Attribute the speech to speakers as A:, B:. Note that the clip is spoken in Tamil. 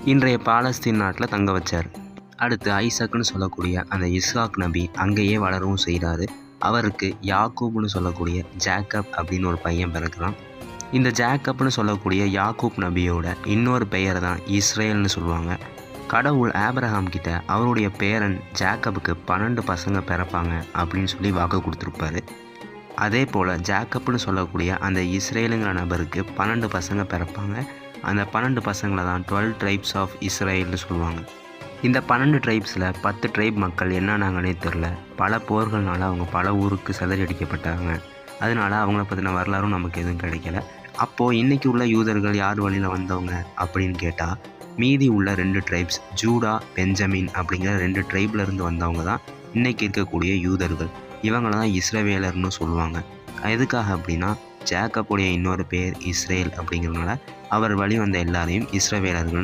A: இன்றைய பாலஸ்தீன் நாட்டில் தங்க வச்சார். அடுத்து ஐசக்குன்னு சொல்லக்கூடிய அந்த இஸ்ஹாக் நபி அங்கேயே வளரவும் செய்கிறாரு. அவருக்கு யாக்கூப்னு சொல்லக்கூடிய ஜேக்கப் அப்படின்னு ஒரு பையன் பிறக்கிறான். இந்த ஜேக்கப்னு சொல்லக்கூடிய யாக்கூப் நபியோட இன்னொரு பெயர் தான் இஸ்ரேல்னு சொல்லுவாங்க. கடவுள் ஆபிரகாம் கிட்ட அவருடைய பேரன் ஜேக்கப்புக்கு 12 பசங்க பிறப்பாங்க அப்படின்னு சொல்லி வாக்கு கொடுத்துருப்பாரு. அதே போல் ஜேக்கப்னு சொல்லக்கூடிய அந்த இஸ்ரேலுங்கிற நபருக்கு 12 பசங்க பிறப்பாங்க. அந்த 12 பசங்களை தான் 12 ட்ரைப்ஸ் ஆஃப் இஸ்ரேல்னு சொல்லுவாங்க. இந்த 12 ட்ரைப்ஸில் 10 ட்ரைப் மக்கள் என்னன்னாங்கன்னே தெரில. பல போர்கள்னால அவங்க பல ஊருக்கு சிதறடிக்கப்பட்டாங்க. அதனால அவங்கள பற்றின வரலாறும் நமக்கு எதுவும் கிடைக்கல. அப்போது இன்றைக்கி உள்ள யூதர்கள் யார் வழியில் வந்தவங்க அப்படின்னு கேட்டால், மீதி உள்ள 2 ட்ரைப்ஸ் ஜூடா, பெஞ்சமின் அப்படிங்கிற 2 ட்ரைப்ல இருந்து வந்தவங்க தான் இன்றைக்கி இருக்கக்கூடிய யூதர்கள். இவங்கள தான் இஸ்ரவேலர்னு சொல்லுவாங்க. எதுக்காக அப்படின்னா, ஜேக்கப்புடைய இன்னொரு பேர் இஸ்ரேல் அப்படிங்கிறதுனால அவர் வழி வந்த எல்லாரையும் இஸ்ரவேலர்கள்